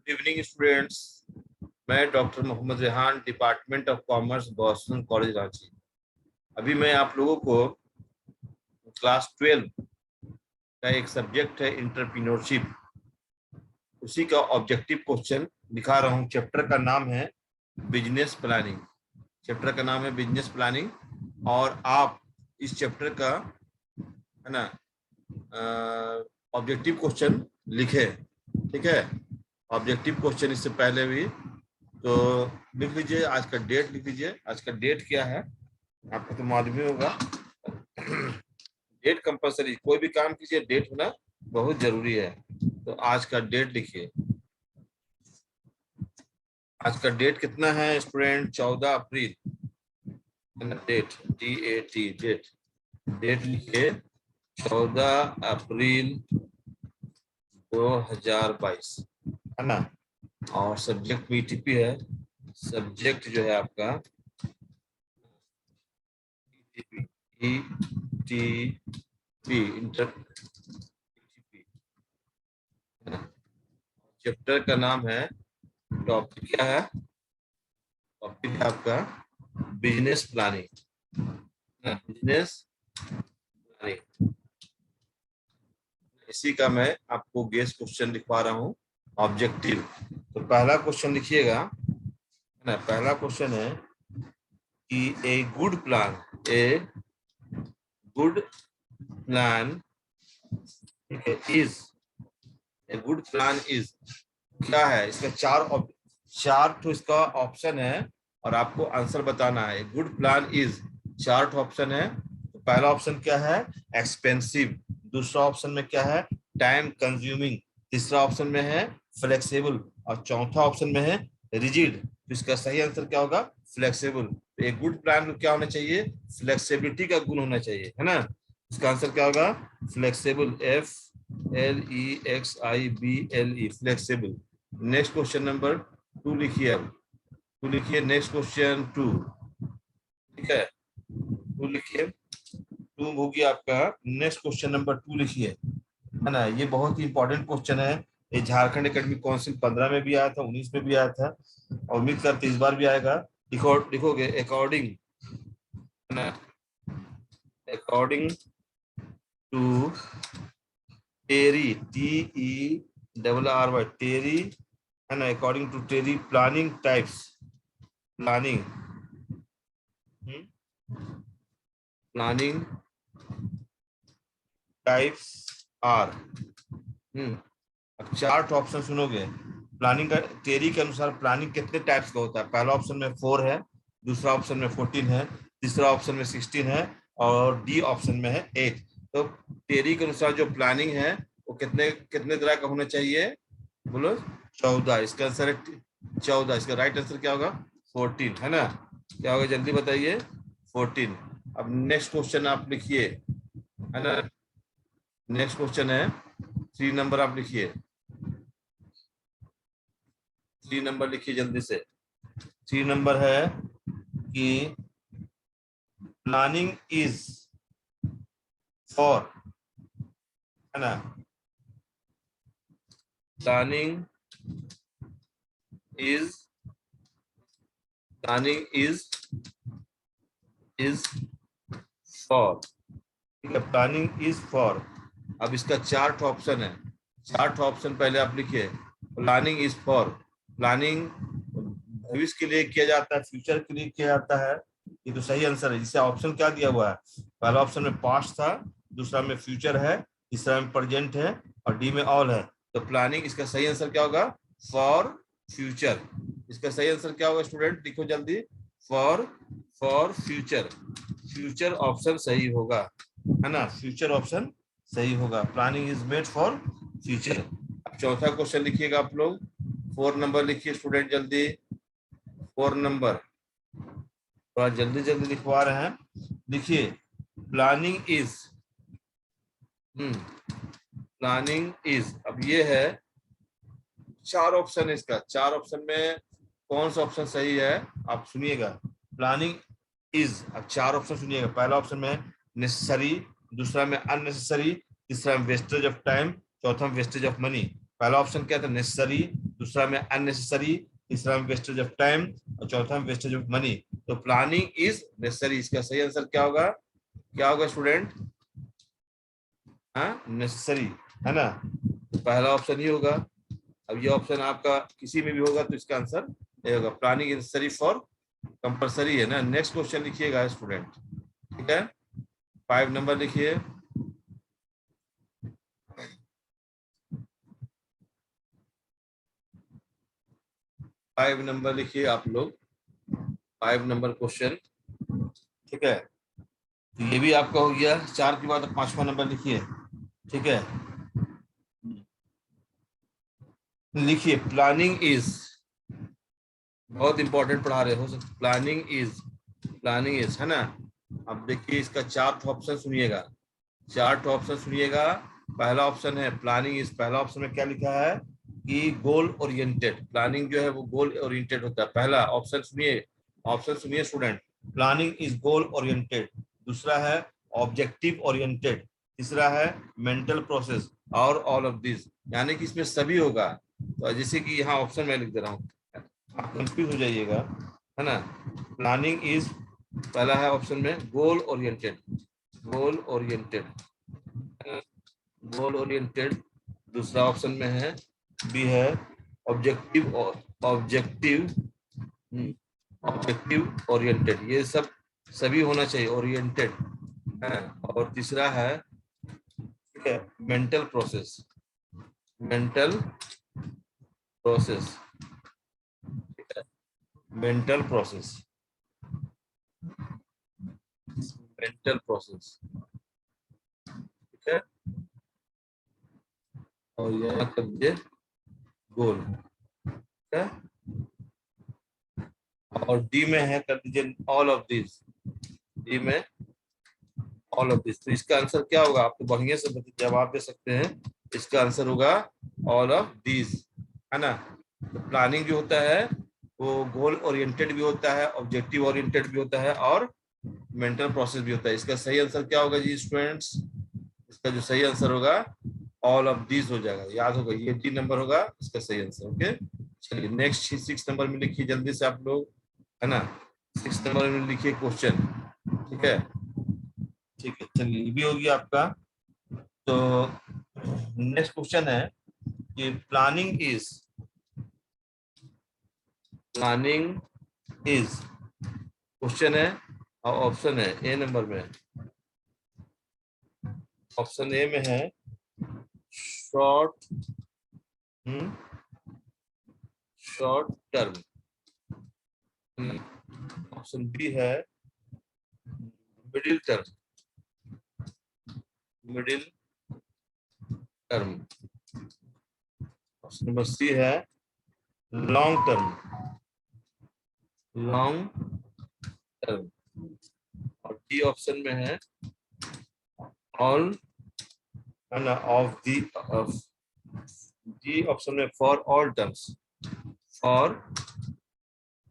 Good evening students. मैं doctor Mohammad Rehan, department of commerce, Boston college Ranchi. अभी मैं आप लोगों को क्लास 12 का एक सब्जेक्ट है इंटरप्रीन्योरशिप, उसी का ऑब्जेक्टिव क्वेश्चन दिखा रहा हूँ। चैप्टर का नाम है बिजनेस प्लानिंग। चैप्टर का नाम है बिजनेस प्लानिंग और आप इस चैप्टर का है ना ऑब्जेक्टिव क्वेश्चन लिखे। ठीक है, ऑब्जेक्टिव क्वेश्चन इससे पहले भी तो लिख लीजिए। आज का डेट लिख लीजिए। आज का डेट क्या है आपको तो मालूम ही होगा। डेट कंपलसरी, कोई भी काम कीजिए डेट होना बहुत जरूरी है। तो आज का डेट लिखिए। आज का डेट कितना है स्टूडेंट? 14 अप्रैल। डेट DAT डेट डेट लिखिए 14 अप्रैल 2022, है ना। और सब्जेक्ट PTP है। सब्जेक्ट जो है आपका ETP इंटर। चैप्टर का नाम है, टॉपिक क्या है? टॉपिक है आपका बिजनेस प्लानिंग। बिजनेस प्लानिंग, इसी का मैं आपको गेस क्वेश्चन लिखवा रहा हूँ, ऑब्जेक्टिव। तो पहला क्वेश्चन लिखिएगा, है ना। पहला क्वेश्चन है कि a good plan is a good plan is क्या है? इसका चार तो इसका ऑप्शन है और आपको आंसर बताना है। गुड प्लान इज, चार ऑप्शन है। तो पहला ऑप्शन क्या है? एक्सपेंसिव। दूसरा ऑप्शन में क्या है? Time consuming. तीसरा ऑप्शन में है फ्लेक्सिबल और चौथा ऑप्शन में है रिजिड। तो इसका सही आंसर क्या होगा? फ्लेक्सिबल। तो एक गुड प्लान में क्या होना चाहिए? फ्लेक्सिबिलिटी का गुण होना चाहिए, है ना। इसका आंसर क्या होगा? Flexible, FLEXIBLE, flexible. Next question number 2 लिखिए। अब 2 लिखिए। नेक्स्ट क्वेश्चन 2, ठीक है। 2 लिखिए। 2 होगी आपका। नेक्स्ट क्वेश्चन नंबर 2 लिखिए, है ना। ये बहुत ही इंपॉर्टेंट क्वेश्चन है। ये झारखंड एकेडमिक काउंसिल 15 में भी आया था, 19 में भी आया था और उम्मीद करते इस बार भी आएगा। लिखोगे अकॉर्डिंग, है ना, according to Terry, TERRY, Terry, है ना। According to Terry planning types, planning planning types are. अब चार ऑप्शन सुनोगे। प्लानिंग का टेरी के अनुसार प्लानिंग कितने टाइप्स का होता है? पहला ऑप्शन में 4 है, दूसरा ऑप्शन में 14 है, तीसरा ऑप्शन में 16 है और डी ऑप्शन में है 8। तो टेरी के अनुसार जो प्लानिंग है वो कितने कितने तरह का होना चाहिए? बोलो। 14। इसका आंसर है 14। इसका राइट आंसर क्या होगा? 14, है ना। क्या होगा जल्दी बताइए? 14। अब नेक्स्ट क्वेश्चन आप लिखिए, है ना। नेक्स्ट क्वेश्चन है 3 नंबर, आप लिखिए। 3 नंबर लिखिए जल्दी से। 3 नंबर है कि प्लानिंग इज फॉर, है ना। Planning is planning is for, ठीक है। Planning is for. अब इसका 4 ऑप्शन है। 4 ऑप्शन पहले आप लिखिए। प्लानिंग इज फॉर, प्लानिंग भविष्य के लिए किया जाता है, फ्यूचर के लिए किया जाता है। ये तो सही आंसर है। जिससे ऑप्शन क्या दिया हुआ है? पहला ऑप्शन में पास्ट था, दूसरा में फ्यूचर है, तीसरा में प्रेजेंट है और डी में ऑल है। तो प्लानिंग, इसका सही आंसर क्या होगा? For future. इसका सही आंसर क्या होगा स्टूडेंट? लिखो जल्दी। For for future. Future option सही होगा, है ना। फ्यूचर ऑप्शन सही होगा। Planning is made for future. अब चौथा क्वेश्चन लिखिएगा आप लोग। 4 नंबर लिखिए स्टूडेंट जल्दी। 4 नंबर थोड़ा जल्दी जल्दी लिखवा रहे हैं। लिखिए प्लानिंग इज, प्लानिंग इज। अब ये है 4 ऑप्शन है इसका। 4 ऑप्शन में कौन सा ऑप्शन सही है आप सुनिएगा। प्लानिंग इज, अब 4 ऑप्शन सुनिएगा। पहला ऑप्शन में नेसेसरी, दूसरा में अननेसेसरी, तीसरा में वेस्टेज ऑफ टाइम, चौथा में वेस्टेज ऑफ मनी। पहला ऑप्शन क्या था? नेसेसरी, दूसरा में अननेसेसरी, तीसरा में वेस्टेज ऑफ टाइम और चौथा में वेस्टेज ऑफ मनी। तो प्लानिंग इज नेसेसरी, इसका सही आंसर क्या होगा? क्या होगा स्टूडेंट? हाँ, नेसेसरी, है ना? तो पहला ऑप्शन ही होगा। अब ये ऑप्शन आपका किसी में भी होगा तो इसका आंसर ये होगा, planning is necessary for, compulsory है ना। नेक्स्ट क्वेश्चन लिखिएगा स्टूडेंट, ठीक है? 5 नंबर लिखिए। 5 नंबर लिखिए आप लोग, 5 नंबर क्वेश्चन, ठीक है? तो ये भी आपका हो गया। 4 के बाद 5वां नंबर लिखिए, ठीक है? लिखिए प्लानिंग इज, बहुत इंपॉर्टेंट पढ़ा रहे हो, प्लानिंग इज है ना। अब देखिए इसका 4 ऑप्शन सुनिएगा, 4 ऑप्शन सुनिएगा। पहला ऑप्शन है प्लानिंग इज, पहला ऑप्शन में क्या लिखा है कि गोल ओरिएंटेड, प्लानिंग जो है वो गोल ओरिएंटेड होता है। पहला ऑप्शन सुनिए, ऑप्शन सुनिए student, planning is goal oriented. दूसरा है ऑब्जेक्टिव ओरिएंटेड। तीसरा है मेंटल प्रोसेस और ऑल ऑफ दिस, यानी कि इसमें सभी होगा। तो जैसे कि यहाँ ऑप्शन मैं लिख दे रहा हूँ, आप कंफ्यूज हो जाइएगा, है ना। प्लानिंग इज, पहला है ऑप्शन में goal oriented, goal oriented, goal oriented. दूसरा ऑप्शन में है बी है ऑब्जेक्टिव, ऑब्जेक्टिव, ऑब्जेक्टिव ओरिएंटेड। ये सब सभी होना चाहिए, ओरिएंटेड है। और तीसरा है, ठीक है, मेंटल प्रोसेस, मेंटल प्रोसेस, ठीक है, मेंटल प्रोसेस, मेंटल प्रोसेस, ठीक है। और यहाँ कर दीजिए गोल, ठीक है। और डी में है, कर दीजिए ऑल ऑफ दिस, डी में ऑल ऑफ दिस। तो इसका आंसर क्या होगा? आप तो बढ़िया से जवाब दे सकते हैं। इसका आंसर होगा ऑल ऑफ दिस, है ना। तो प्लानिंग जो होता है वो गोल ओरिएंटेड भी होता है, ऑब्जेक्टिव ओरिएंटेड भी होता है और मेंटल प्रोसेस भी होता है। इसका सही आंसर क्या होगा जी स्टूडेंट्स? इसका जो सही आंसर होगा ऑल ऑफ दिस हो जाएगा, याद होगा, ये डी नंबर होगा इसका सही आंसर। ओके, चलिए नेक्स्ट 6 नंबर में लिखिए जल्दी से आप लोग, है ना। 6 नंबर में लिखिए क्वेश्चन, ठीक है। ठीक है, चलिए ये भी होगी आपका। तो नेक्स्ट क्वेश्चन है कि प्लानिंग इज क्वेश्चन है और ऑप्शन है ए नंबर में, ऑप्शन ए में है short, short term, option B है middle term, middle term, option number C है लॉन्ग टर्म, लॉन्ग टर्म, और डी ऑप्शन में है ऑल, है ना, ऑफ दी, डी ऑप्शन में for all terms, for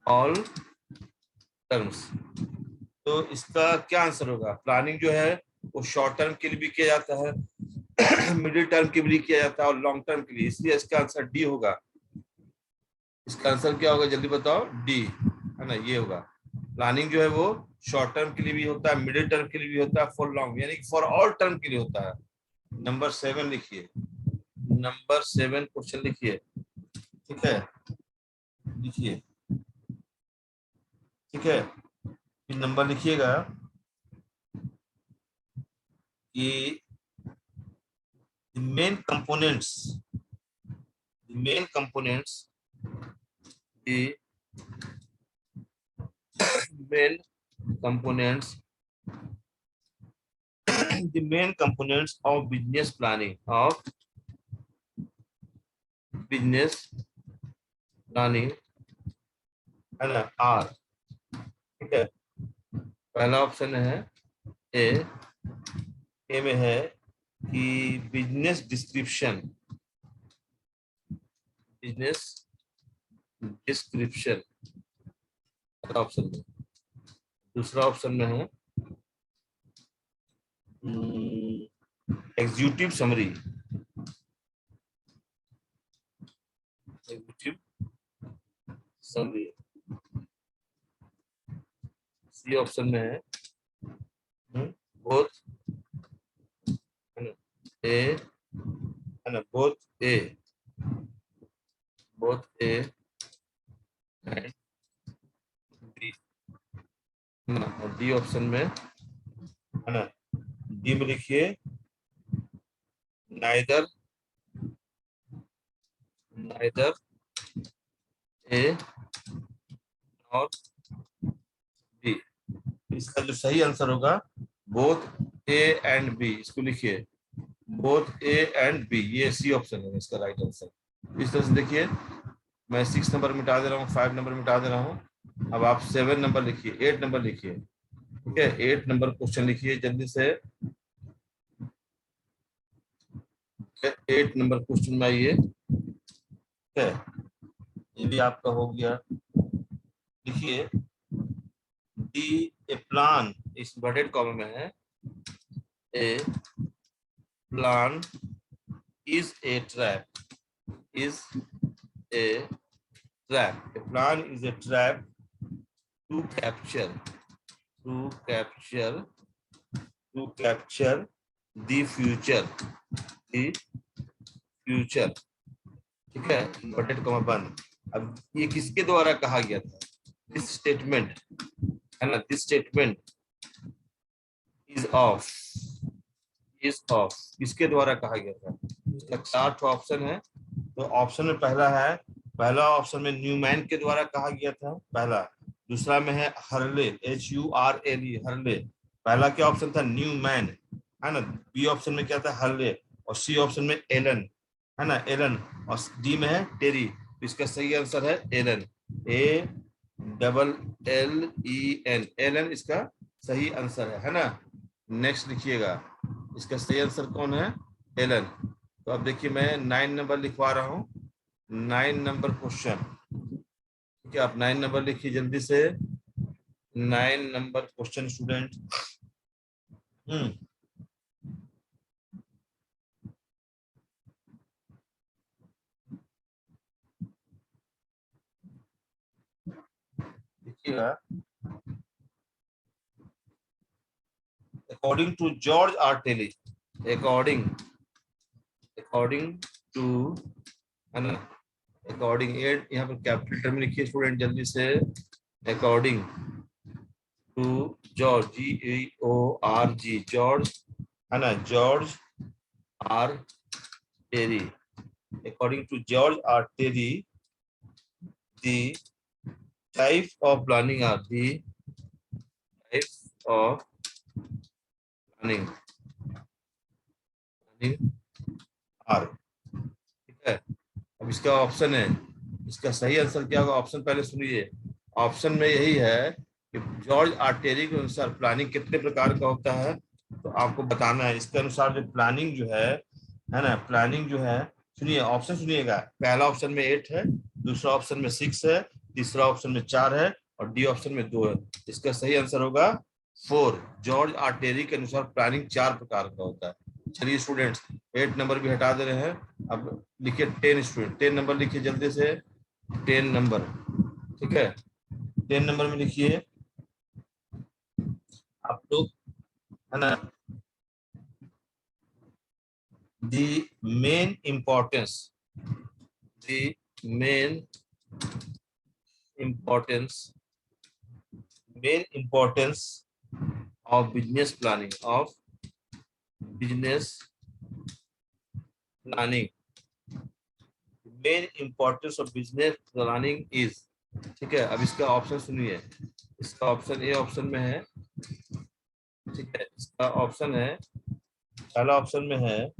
all terms. तो इसका क्या आंसर होगा? प्लानिंग जो है वो शॉर्ट टर्म के लिए भी किया जाता है, मिडिल टर्म के लिए किया जाता है और लॉन्ग टर्म के लिए, इसलिए इसका आंसर डी होगा। इसका आंसर क्या होगा जल्दी बताओ? डी, है ना, ये होगा। प्लानिंग जो है वो शॉर्ट टर्म के लिए भी होता है, मिडिल टर्म के लिए भी होता है, फॉर लॉन्ग यानी कि फॉर ऑल टर्म के लिए होता है। नंबर 7 लिखिए, नंबर 7 क्वेश्चन लिखिए, ठीक है, लिखिए, ठीक है। नंबर लिखिएगा कि main components, main components, the main components, the main components of business planning, of business planning, है ना, आर, ठीक है। पहला ऑप्शन है ए, ए में है कि business description, business description option में। दूसरा ऑप्शन में है executive summary, executive summary. C option में है बोथ ए, है ना, बोथ ए एंड बी, और डी ऑप्शन में, है ना, डी में लिखिए नाइदर ए और बी। इसका जो सही आंसर होगा बोथ ए एंड बी, इसको लिखिए बोथ ए एंड बी, ये सी ऑप्शन है इसका राइट आंसर। इस तरह से देखिए, मैं 6 नंबर मिटा दे रहा हूँ, 5 नंबर मिटा दे रहा हूँ। अब आप 7 नंबर लिखिए, 8 नंबर लिखिए, ठीक है, 8 नंबर क्वेश्चन लिखिए जल्दी से। 8 नंबर क्वेश्चन में आइए, ठीक है, ये भी आपका हो गया। लिखिए दी ए प्लान, इस इंवर्टेड कॉमा में है, a plan is a trap, is a trap, a plan is a trap to capture the future, ठीक है, इन्वर्टेड कॉमा बंद। अब ये किसके द्वारा कहा गया था? दिस स्टेटमेंट, है ना, दिस स्टेटमेंट इज ऑफ किसके द्वारा कहा गया था? इसका 4 ऑप्शन है। तो ऑप्शन में पहला ऑप्शन में न्यूमैन के द्वारा कहा गया था, पहला। दूसरा में है हर्ले, HURLE, हर्ले। पहला क्या ऑप्शन था? न्यूमैन, है ना। बी ऑप्शन में क्या था? हर्ले। और सी ऑप्शन में एलन, है ना, एलन। और डी में है टेरी। तो इसका सही आंसर है एलन, ALLEN, एलन इसका सही आंसर है ना। नेक्स्ट लिखिएगा, इसका सही आंसर कौन है? एलन। तो अब देखिए मैं 9 नंबर लिखवा रहा हूँ, 9 नंबर क्वेश्चन, ठीक है। आप 9 नंबर लिखिए जल्दी से, 9 नंबर क्वेश्चन स्टूडेंट। देखिएगा, according to George R Terry, according to, है ना, अकॉर्डिंग, यहाँ पर कैपिटल लेटर में लिखिए स्टूडेंट जल्दी से, according to George, GEORG, George, है ना, George R Terry, according to George R Terry, the type of planning are, the type of planning are, ठीक है। अब इसका ऑप्शन है, इसका सही आंसर क्या होगा? ऑप्शन पहले सुनिए, ऑप्शन में यही है कि जॉर्ज आर टेरी के अनुसार प्लानिंग कितने प्रकार का होता है, तो आपको बताना है। इसके अनुसार जो प्लानिंग जो है ना, प्लानिंग जो है, सुनिए ऑप्शन सुनिएगा, पहला ऑप्शन में 8 है, दूसरा ऑप्शन में 6 है, तीसरा ऑप्शन में 4 है, और डी ऑप्शन में 2 है। इसका सही आंसर होगा 4। जॉर्ज आर टेरी के अनुसार प्लानिंग 4 प्रकार का होता है। चलिए स्टूडेंट्स, 8 नंबर भी हटा दे रहे हैं। अब लिखिए 10 स्टूडेंट, 10 नंबर लिखिए जल्दी से, 10 नंबर, ठीक है। 10 नंबर में लिखिए आप लोग, है ना, the main importance of business planning, main importance of business planning is, ठीक है। अब इसका ऑप्शन सुनिए, इसका ऑप्शन ए ऑप्शन में है, ठीक है। इसका ऑप्शन है, पहला ऑप्शन में है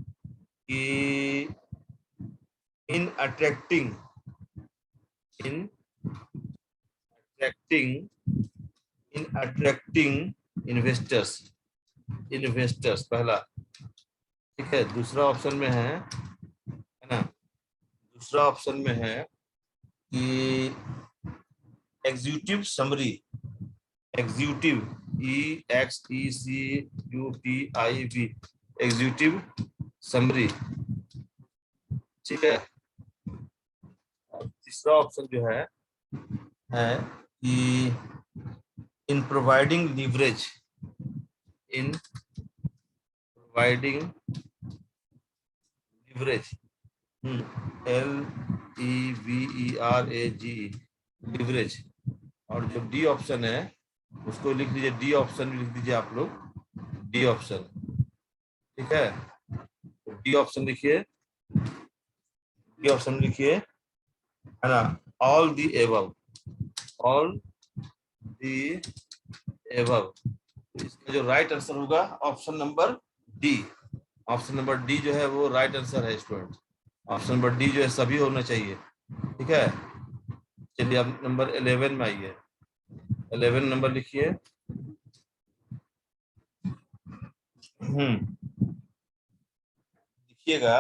कि इन अट्रैक्टिंग इन्वेस्टर्स पहला, ठीक है। दूसरा ऑप्शन में है ना, दूसरा ऑप्शन में है कि executive summary, executive, EXECUTIV, executive summary, ठीक है। तीसरा ऑप्शन जो है कि in providing leverage, in providing leverage, LEVERAGE, leverage. और जो डी ऑप्शन है उसको लिख लीजिए, डी ऑप्शन लिख दीजिए आप लोग, डी ऑप्शन, ठीक है। डी ऑप्शन लिखिए, डी ऑप्शन लिखिए, है ना, all the above, all the above. इसका जो राइट आंसर होगा option number D, option number D जो है वो राइट आंसर है स्टूडेंट। ऑप्शन नंबर डी जो है सभी होना चाहिए, ठीक है। चलिए अब नंबर 11 में आइए, 11 नंबर लिखिए। लिखिएगा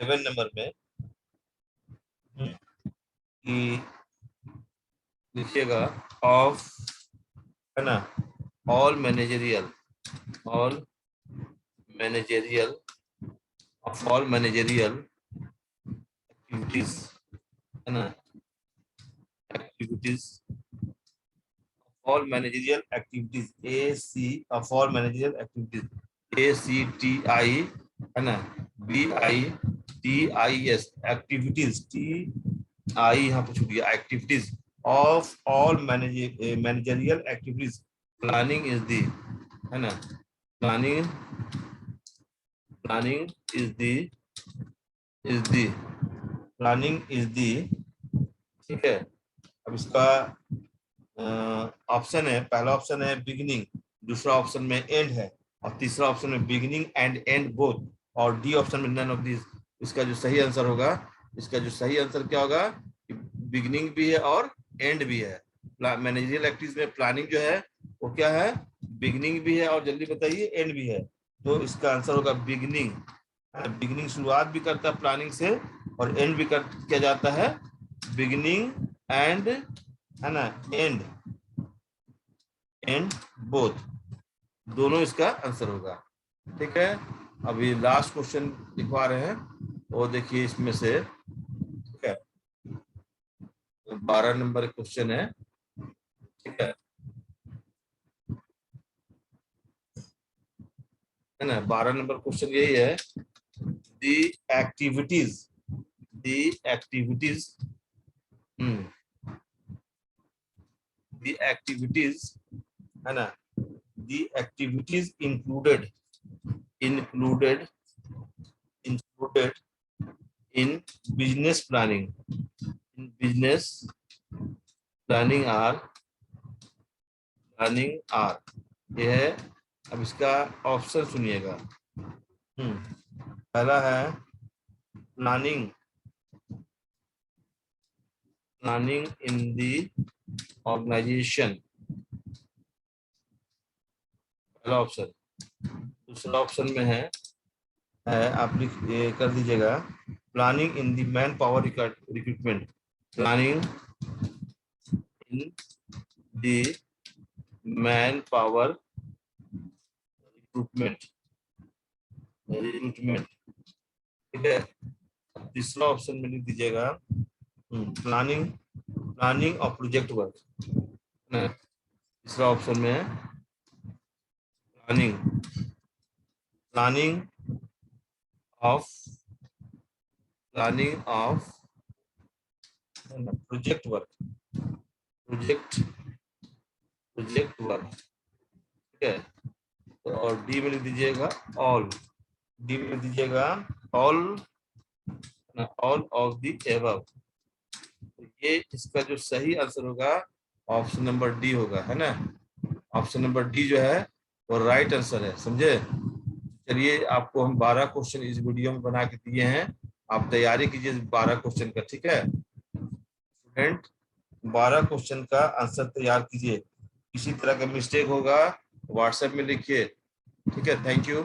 11 नंबर में कि लिखिएगा ऑफ, है ना, all managerial, all managerial, of all managerial activities, है ना, activities, all managerial activities, AC, of all managerial activities, ACTI, है ना, BITIS, एक्टिविटीज, TI यहाँ पे छूट गया, activities of all managerial activities, planning is the, है ना, planning, planning is the, is the, planning is the, ठीक है। अब इसका ऑप्शन है, पहला ऑप्शन है बिगिनिंग, दूसरा ऑप्शन में एंड है, और तीसरा ऑप्शन में बिगिनिंग एंड एंड बोथ, और डी ऑप्शन में नन ऑफ दिस। इसका जो सही आंसर होगा, इसका जो सही आंसर क्या होगा, बिगिनिंग भी है और एंड भी है। मैनेजरियल एक्टिविटीज में प्लानिंग जो है वो क्या है, बिगिनिंग भी है और जल्दी बताइए एंड भी है, तो इसका आंसर होगा बिगिनिंग। बिगिनिंग शुरुआत भी करता है प्लानिंग से, और एंड भी किया जाता है, बिगिनिंग एंड, है ना, एंड, एंड बोथ, दोनों इसका आंसर होगा, ठीक है। अभी लास्ट क्वेश्चन लिखवा रहे हैं, वो देखिए इसमें से, ठीक है, 12 नंबर क्वेश्चन है, ठीक है ना, 12 नंबर क्वेश्चन यही है, the activities, the activities, the activities, है ना, the activities included, included, included in business planning, in business planning are, planning are, ये है। अब इसका ऑप्शन सुनिएगा, पहला है planning, planning in the organisation, पहला ऑप्शन। दूसरा ऑप्शन में है आप लिख कर दीजिएगा, planning in the manpower recruitment, planning in the manpower recruitment, recruitment, ठीक है। तीसरा ऑप्शन में लिख दीजिएगा planning, planning of project work, तीसरा ऑप्शन में है planning, planning of, planning of project work, project, project work, ठीक है। और डी में लिख दीजिएगा ऑल, डी में लिख दीजिएगा all, all of the above. ये इसका जो सही आंसर होगा ऑप्शन नंबर डी होगा, है ना, ऑप्शन नंबर डी जो है वो राइट आंसर है, समझे। चलिए आपको हम 12 क्वेश्चन इस वीडियो में बना के दिए हैं, आप तैयारी कीजिए 12 क्वेश्चन का, ठीक है स्टूडेंट। 12 क्वेश्चन का आंसर तैयार कीजिए, किसी तरह का मिस्टेक होगा व्हाट्सएप में लिखिए, ठीक है। Thank you.